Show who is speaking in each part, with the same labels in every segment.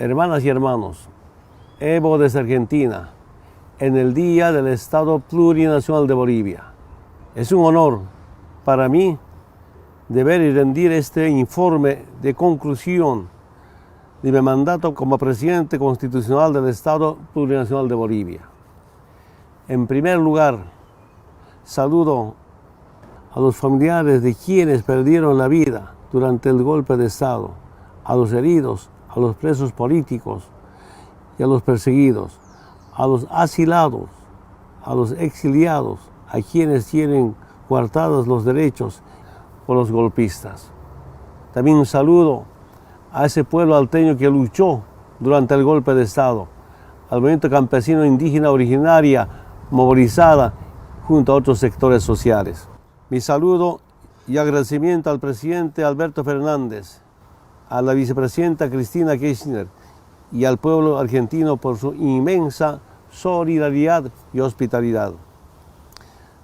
Speaker 1: Hermanas y hermanos, Evo desde Argentina, en el Día del Estado Plurinacional de Bolivia. Es un honor para mí deber y rendir este informe de conclusión de mi mandato como presidente constitucional del Estado Plurinacional de Bolivia. En primer lugar, saludo a los familiares de quienes perdieron la vida durante el golpe de Estado, a los heridos, a los presos políticos y a los perseguidos, a los asilados, a los exiliados, a quienes tienen coartados los derechos por los golpistas. También un saludo a ese pueblo alteño que luchó durante el golpe de Estado, al movimiento campesino indígena originaria movilizada junto a otros sectores sociales. Mi saludo y agradecimiento al presidente Alberto Fernández, a la vicepresidenta Cristina Kirchner y al pueblo argentino por su inmensa solidaridad y hospitalidad.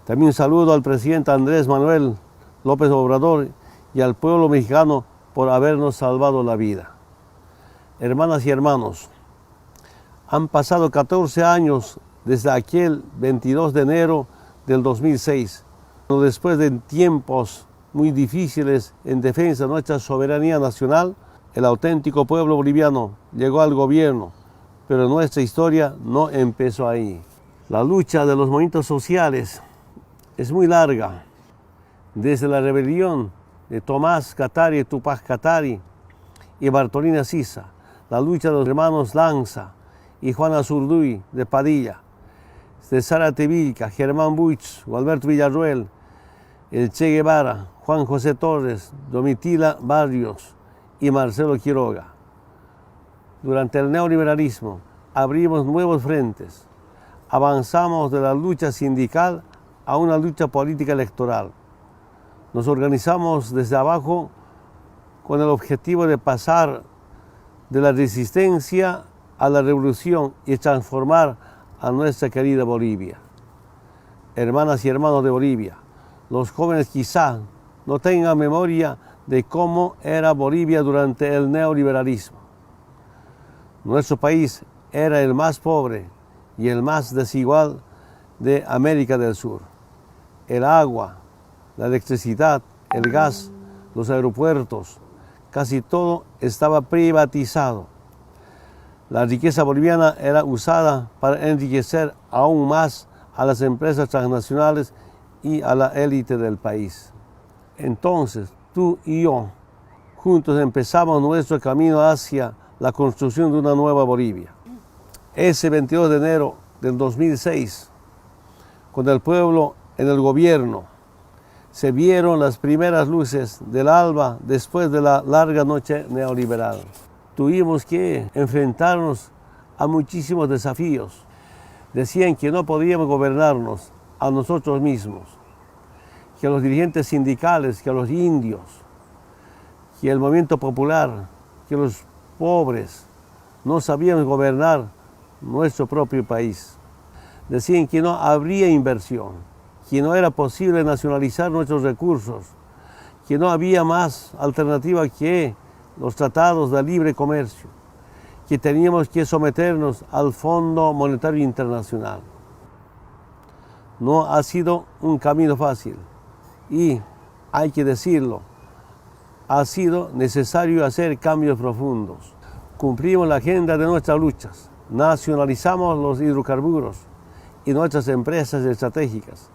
Speaker 1: También saludo al presidente Andrés Manuel López Obrador y al pueblo mexicano por habernos salvado la vida. Hermanas y hermanos, han pasado 14 años desde aquel 22 de enero del 2006, después de tiempos muy difíciles en defensa de nuestra soberanía nacional. El auténtico pueblo boliviano llegó al gobierno, pero nuestra historia no empezó ahí. La lucha de los movimientos sociales es muy larga, desde la rebelión de Tomás Katari, Tupac Katari y Bartolina Sisa, la lucha de los hermanos Lanza y Juan Azurduy de Padilla, de Zárate Vilca, Germán Buich, Gualberto Villarroel, el Che Guevara, Juan José Torres, Domitila Barrios y Marcelo Quiroga. Durante el neoliberalismo abrimos nuevos frentes, avanzamos de la lucha sindical a una lucha política electoral. Nos organizamos desde abajo con el objetivo de pasar de la resistencia a la revolución y transformar a nuestra querida Bolivia. Hermanas y hermanos de Bolivia, los jóvenes quizá no tengan memoria de cómo era Bolivia durante el neoliberalismo. Nuestro país era el más pobre y el más desigual de América del Sur. El agua, la electricidad, el gas, los aeropuertos, casi todo estaba privatizado. La riqueza boliviana era usada para enriquecer aún más a las empresas transnacionales y a la élite del país. Entonces, tú y yo, juntos empezamos nuestro camino hacia la construcción de una nueva Bolivia. Ese 22 de enero del 2006, con el pueblo en el gobierno, se vieron las primeras luces del alba después de la larga noche neoliberal. Tuvimos que enfrentarnos a muchísimos desafíos. Decían que no podíamos gobernarnos a nosotros mismos, que a los dirigentes sindicales, que a los indios, que el movimiento popular, que los pobres no sabían gobernar nuestro propio país. Decían que no habría inversión, que no era posible nacionalizar nuestros recursos, que no había más alternativa que los tratados de libre comercio, que teníamos que someternos al Fondo Monetario Internacional. No ha sido un camino fácil y, hay que decirlo, ha sido necesario hacer cambios profundos. Cumplimos la agenda de nuestras luchas, nacionalizamos los hidrocarburos y nuestras empresas estratégicas,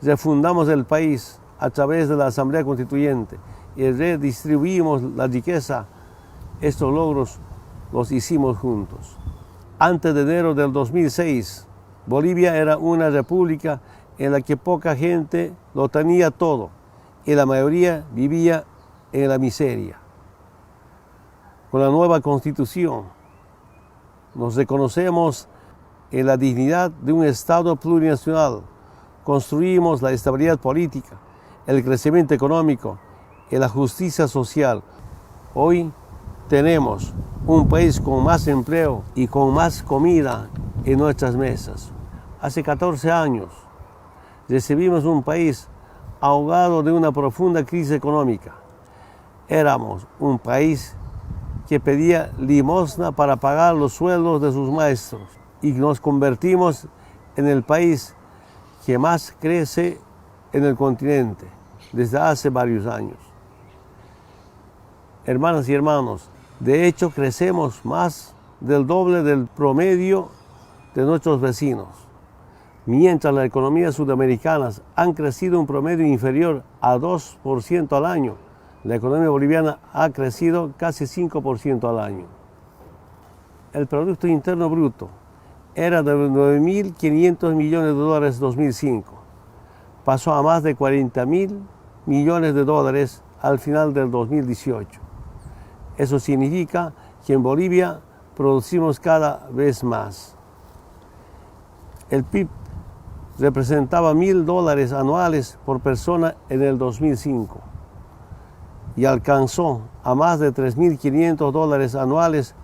Speaker 1: refundamos el país a través de la Asamblea Constituyente y redistribuimos la riqueza. Estos logros los hicimos juntos. Antes de enero del 2006, Bolivia era una república en la que poca gente lo tenía todo y la mayoría vivía en la miseria. Con la nueva Constitución nos reconocemos en la dignidad de un Estado plurinacional, construimos la estabilidad política, el crecimiento económico y la justicia social. Hoy tenemos un país con más empleo y con más comida en nuestras mesas. Hace 14 años recibimos un país ahogado de una profunda crisis económica. Éramos un país que pedía limosna para pagar los sueldos de sus maestros, y nos convertimos en el país que más crece en el continente desde hace varios años. Hermanas y hermanos, de hecho crecemos más del doble del promedio de nuestros vecinos, mientras las economías sudamericanas han crecido un promedio inferior a 2% al año. La economía boliviana ha crecido casi 5% al año. El Producto Interno Bruto era de 9.500 millones de dólares en 2005. Pasó a más de 40.000 millones de dólares al final del 2018. Eso significa que en Bolivia producimos cada vez más. El PIB representaba $1.000 anuales por persona en el 2005 y alcanzó a más de $3.500 anuales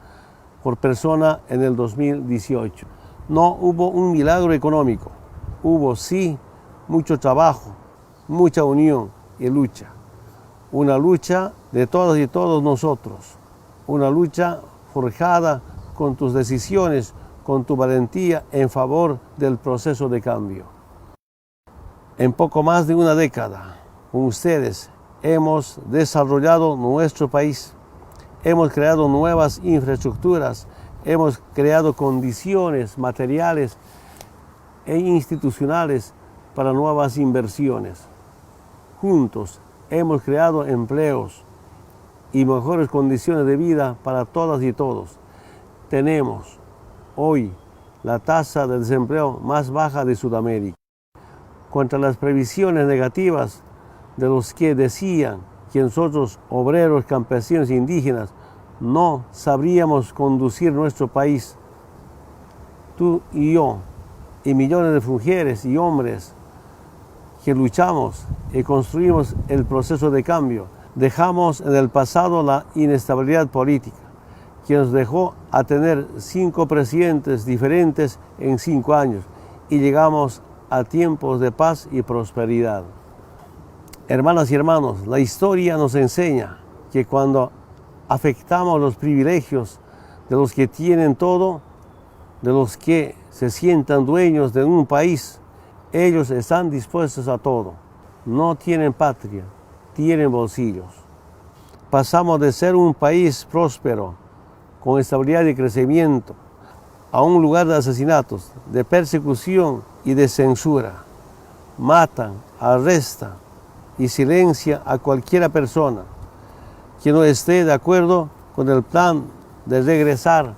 Speaker 1: por persona en el 2018. No hubo un milagro económico, hubo sí mucho trabajo, mucha unión y lucha. Una lucha de todas y todos nosotros, una lucha forjada con tus decisiones, con tu valentía en favor del proceso de cambio. En poco más de una década, con ustedes, hemos desarrollado nuestro país, hemos creado nuevas infraestructuras, hemos creado condiciones materiales e institucionales para nuevas inversiones. Juntos hemos creado empleos y mejores condiciones de vida para todas y todos. Tenemos hoy la tasa de desempleo más baja de Sudamérica. Contra las previsiones negativas de los que decían que nosotros, obreros, campesinos e indígenas, no sabríamos conducir nuestro país. Tú y yo, y millones de mujeres y hombres que luchamos y construimos el proceso de cambio, dejamos en el pasado la inestabilidad política, que nos dejó a tener 5 presidentes diferentes en 5 años, y llegamos a tiempos de paz y prosperidad. Hermanas y hermanos, la historia nos enseña que cuando afectamos los privilegios de los que tienen todo, de los que se sientan dueños de un país, ellos están dispuestos a todo. No tienen patria, tienen bolsillos. Pasamos de ser un país próspero, con estabilidad y crecimiento, a un lugar de asesinatos, de persecución y de censura. Matan, arrestan y silencian a cualquier persona que no esté de acuerdo con el plan de regresar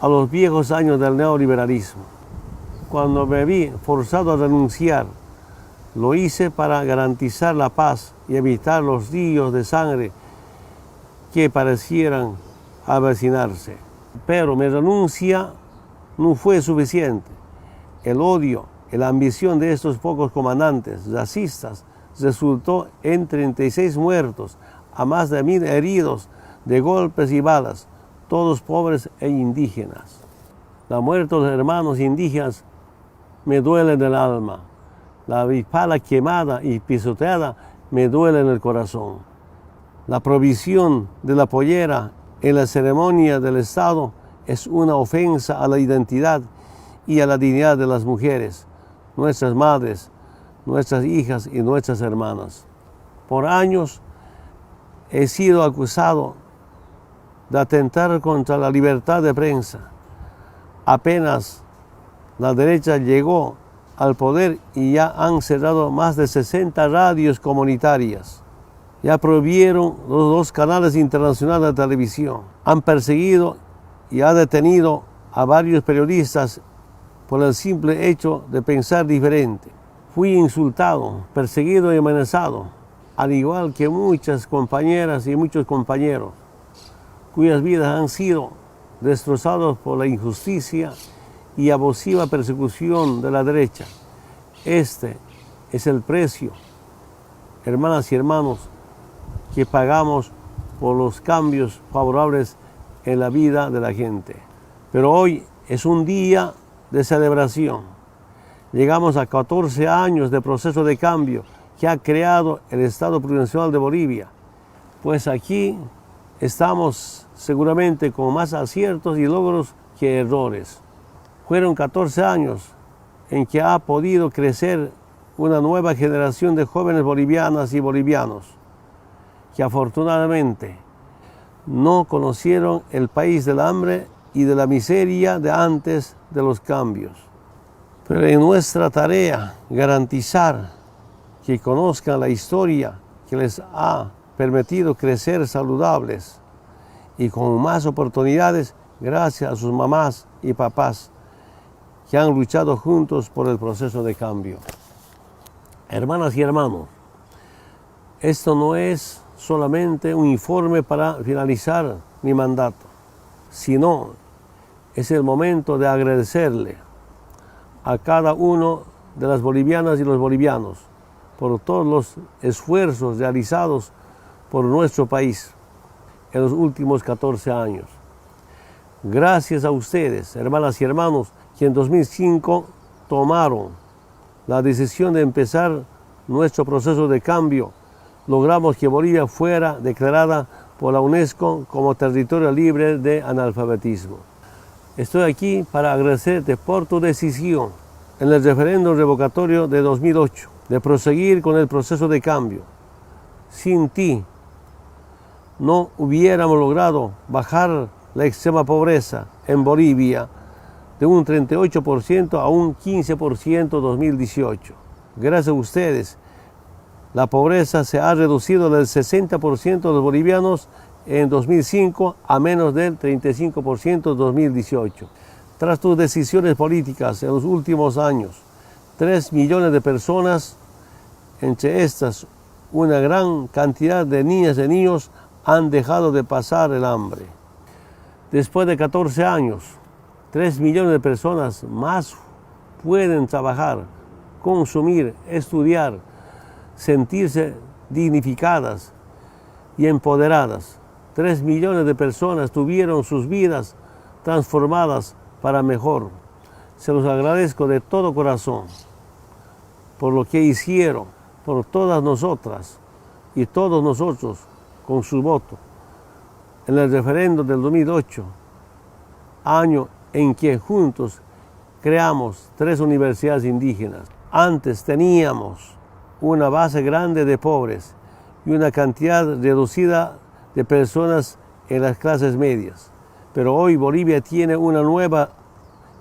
Speaker 1: a los viejos años del neoliberalismo. Cuando me vi forzado a renunciar, lo hice para garantizar la paz y evitar los ríos de sangre que parecieran avecinarse. Pero mi renuncia no fue suficiente. El odio y la ambición de estos pocos comandantes racistas resultó en 36 muertos, a más de 1.000 heridos de golpes y balas, todos pobres e indígenas. La muerte de los hermanos indígenas me duele en el alma. La avispala quemada y pisoteada me duele en el corazón. La provisión de la pollera en la ceremonia del Estado es una ofensa a la identidad y a la dignidad de las mujeres, nuestras madres, nuestras hijas y nuestras hermanas. Por años he sido acusado de atentar contra la libertad de prensa. Apenas la derecha llegó al poder y ya han cerrado más de 60 radios comunitarias. Ya prohibieron los 2 canales internacionales de televisión. Han perseguido y han detenido a varios periodistas por el simple hecho de pensar diferente. Fui insultado, perseguido y amenazado, al igual que muchas compañeras y muchos compañeros, cuyas vidas han sido destrozadas por la injusticia y abusiva persecución de la derecha. Este es el precio, hermanas y hermanos, que pagamos por los cambios favorables en la vida de la gente. Pero hoy es un día de celebración. Llegamos a 14 años de proceso de cambio que ha creado el Estado Plurinacional de Bolivia. Pues aquí estamos seguramente con más aciertos y logros que errores. Fueron 14 años en que ha podido crecer una nueva generación de jóvenes bolivianas y bolivianos que afortunadamente no conocieron el país del hambre y de la miseria de antes de los cambios. Pero en nuestra tarea garantizar que conozcan la historia que les ha permitido crecer saludables y con más oportunidades gracias a sus mamás y papás que han luchado juntos por el proceso de cambio. Hermanas y hermanos, esto no es solamente un informe para finalizar mi mandato, sino es el momento de agradecerle a cada uno de las bolivianas y los bolivianos por todos los esfuerzos realizados por nuestro país en los últimos 14 años. Gracias a ustedes, hermanas y hermanos, que en 2005 tomaron la decisión de empezar nuestro proceso de cambio, logramos que Bolivia fuera declarada por la UNESCO como territorio libre de analfabetismo. Estoy aquí para agradecerte por tu decisión en el referéndum revocatorio de 2008 de proseguir con el proceso de cambio. Sin ti no hubiéramos logrado bajar la extrema pobreza en Bolivia de un 38% a un 15% en 2018. Gracias a ustedes, la pobreza se ha reducido del 60% de los bolivianos en 2005 a menos del 35% en 2018. Tras tus decisiones políticas en los últimos años, 3 millones de personas, entre estas una gran cantidad de niñas y niños, han dejado de pasar el hambre. Después de 14 años, 3 millones de personas más pueden trabajar, consumir, estudiar, sentirse dignificadas y empoderadas. 3 millones de personas tuvieron sus vidas transformadas para mejor. Se los agradezco de todo corazón por lo que hicieron por todas nosotras y todos nosotros con su voto en el referéndum del 2008, año en que juntos creamos 3 universidades indígenas. Antes teníamos una base grande de pobres y una cantidad reducida de personas en las clases medias. Pero hoy Bolivia tiene una nueva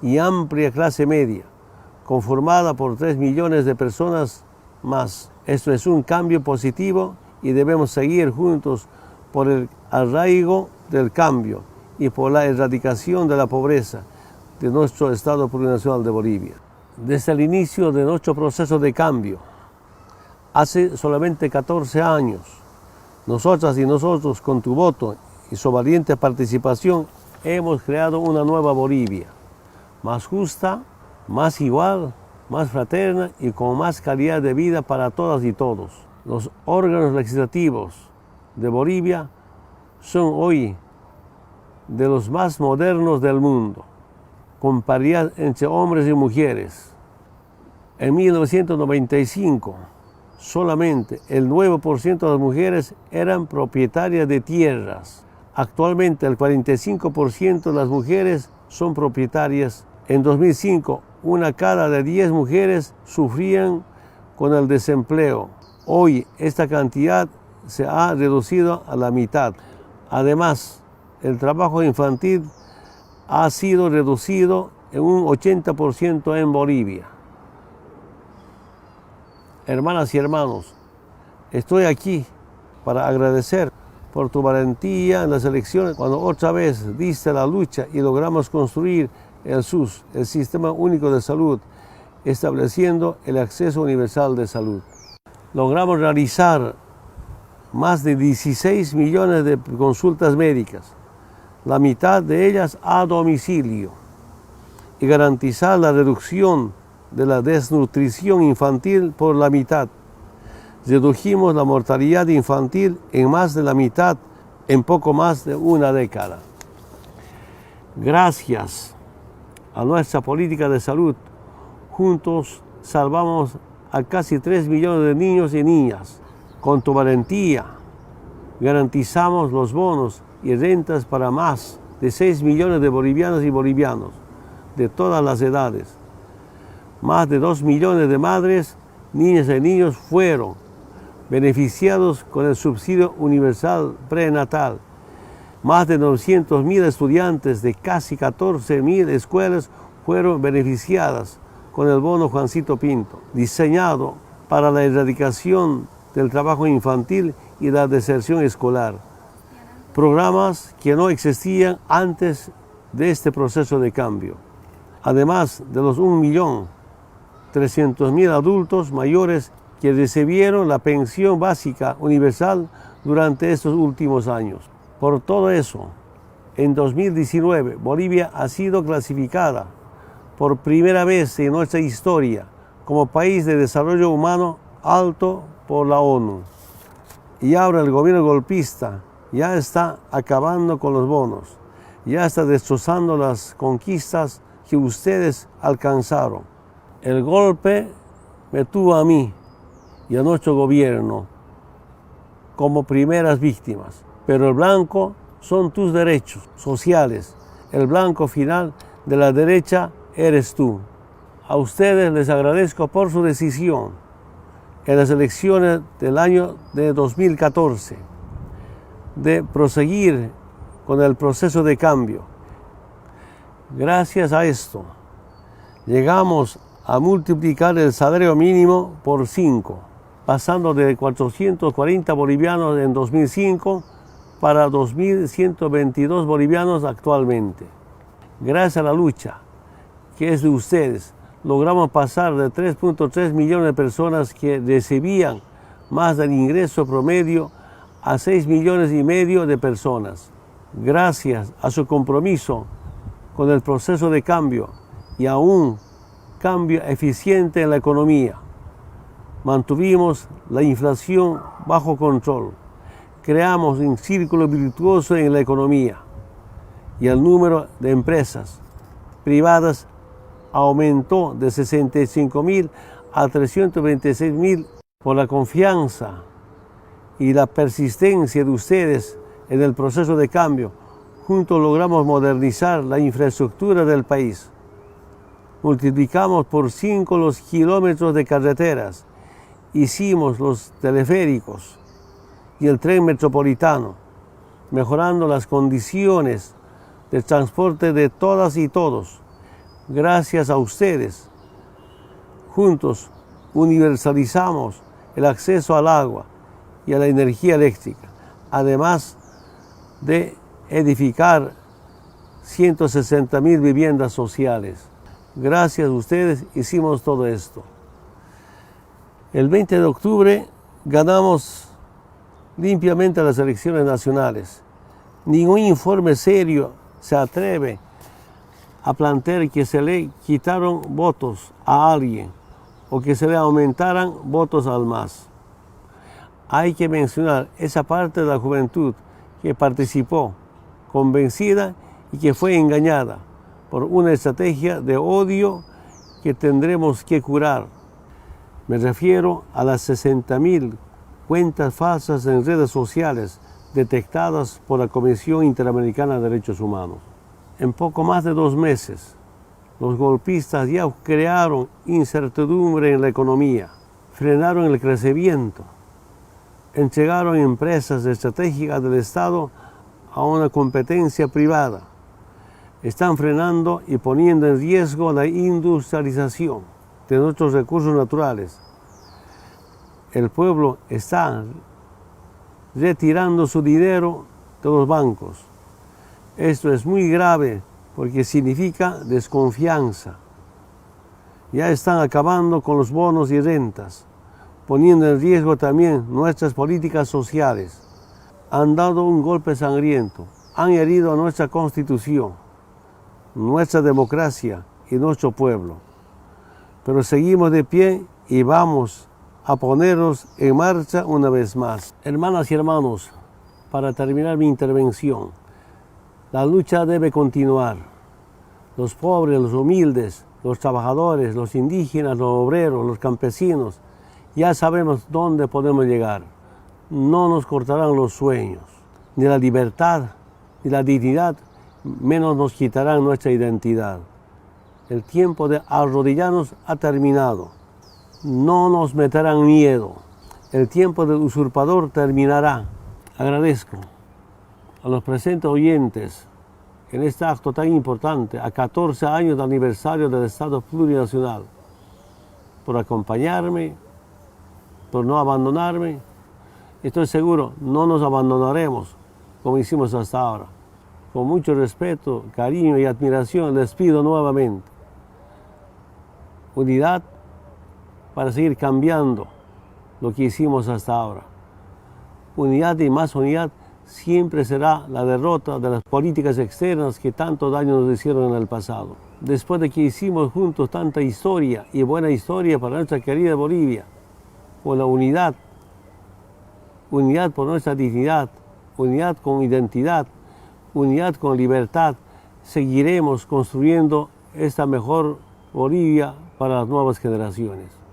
Speaker 1: y amplia clase media, conformada por 3 millones de personas más. Esto es un cambio positivo y debemos seguir juntos por el arraigo del cambio y por la erradicación de la pobreza de nuestro Estado Plurinacional de Bolivia. Desde el inicio de nuestro proceso de cambio, hace solamente 14 años, nosotras y nosotros, con tu voto y su valiente participación, hemos creado una nueva Bolivia, más justa, más igual, más fraterna y con más calidad de vida para todas y todos. Los órganos legislativos de Bolivia son hoy de los más modernos del mundo, con paridad entre hombres y mujeres. En 1995, solamente el 9% de las mujeres eran propietarias de tierras. Actualmente el 45% de las mujeres son propietarias. En 2005, una cada de 10 mujeres sufrían con el desempleo. Hoy esta cantidad se ha reducido a la mitad. Además, el trabajo infantil ha sido reducido en un 80% en Bolivia. Hermanas y hermanos, estoy aquí para agradecer por tu valentía en las elecciones, cuando otra vez diste la lucha y logramos construir el SUS, el Sistema Único de Salud, estableciendo el acceso universal de salud. Logramos realizar más de 16 millones de consultas médicas, la mitad de ellas a domicilio, y garantizar la reducción de la desnutrición infantil por la mitad. Redujimos la mortalidad infantil en más de la mitad en poco más de una década. Gracias a nuestra política de salud, juntos salvamos a casi 3 millones de niños y niñas. Con tu valentía garantizamos los bonos y rentas para más de 6 millones de bolivianas y bolivianos de todas las edades. Más de 2 millones de madres, niñas y niños fueron beneficiados con el subsidio universal prenatal. Más de 900.000 estudiantes de casi 14.000 escuelas fueron beneficiadas con el bono Juancito Pinto, diseñado para la erradicación del trabajo infantil y la deserción escolar. Programas que no existían antes de este proceso de cambio. Además de los 1.300.000 adultos mayores que recibieron la pensión básica universal durante estos últimos años. Por todo eso, en 2019, Bolivia ha sido clasificada por primera vez en nuestra historia como país de desarrollo humano alto por la ONU. Y ahora el gobierno golpista ya está acabando con los bonos, ya está destrozando las conquistas que ustedes alcanzaron. El golpe me tuvo a mí y a nuestro gobierno como primeras víctimas, pero el blanco son tus derechos sociales. El blanco final de la derecha eres tú. A ustedes les agradezco por su decisión en las elecciones del año de 2014 de proseguir con el proceso de cambio. Gracias a esto, llegamos a multiplicar el salario mínimo por 5, pasando de 440 bolivianos en 2005 para 2.122 bolivianos actualmente. Gracias a la lucha que es de ustedes, logramos pasar de 3.3 millones de personas que recibían más del ingreso promedio a 6 millones y medio de personas. Gracias a su compromiso con el proceso de cambio y a un cambio eficiente en la economía, mantuvimos la inflación bajo control, creamos un círculo virtuoso en la economía y el número de empresas privadas aumentó de 65.000 a 326.000 por la confianza y la persistencia de ustedes en el proceso de cambio. Juntos logramos modernizar la infraestructura del país. Multiplicamos por 5 los kilómetros de carreteras, hicimos los teleféricos y el tren metropolitano, mejorando las condiciones de transporte de todas y todos. Gracias a ustedes, juntos universalizamos el acceso al agua y a la energía eléctrica, además de edificar 160.000 viviendas sociales. Gracias a ustedes hicimos todo esto. El 20 de octubre ganamos limpiamente las elecciones nacionales. Ningún informe serio se atreve a plantear que se le quitaron votos a alguien o que se le aumentaran votos al MAS. Hay que mencionar esa parte de la juventud que participó convencida y que fue engañada por una estrategia de odio que tendremos que curar. Me refiero a las 60.000 cuentas falsas en redes sociales detectadas por la Comisión Interamericana de Derechos Humanos. En poco más de 2 meses, los golpistas ya crearon incertidumbre en la economía, frenaron el crecimiento, entregaron empresas estratégicas del Estado a una competencia privada. Están frenando y poniendo en riesgo la industrialización de nuestros recursos naturales. El pueblo está retirando su dinero de los bancos. Esto es muy grave porque significa desconfianza. Ya están acabando con los bonos y rentas, poniendo en riesgo también nuestras políticas sociales. Han dado un golpe sangriento, han herido a nuestra Constitución, nuestra democracia y nuestro pueblo. Pero seguimos de pie y vamos a ponernos en marcha una vez más. Hermanas y hermanos, para terminar mi intervención, la lucha debe continuar. Los pobres, los humildes, los trabajadores, los indígenas, los obreros, los campesinos, ya sabemos dónde podemos llegar. No nos cortarán los sueños, ni la libertad, ni la dignidad, menos nos quitarán nuestra identidad. El tiempo de arrodillarnos ha terminado. No nos meterán miedo. El tiempo del usurpador terminará. Agradezco a los presentes oyentes en este acto tan importante, a 14 años de aniversario del Estado Plurinacional, por acompañarme, por no abandonarme. Estoy seguro, no nos abandonaremos como hicimos hasta ahora. Con mucho respeto, cariño y admiración les pido nuevamente unidad para seguir cambiando lo que hicimos hasta ahora. Unidad y más unidad siempre será la derrota de las políticas externas que tanto daño nos hicieron en el pasado. Después de que hicimos juntos tanta historia y buena historia para nuestra querida Bolivia, con la unidad, unidad por nuestra dignidad, unidad con identidad, unidad con libertad, seguiremos construyendo esta mejor Bolivia para las nuevas generaciones.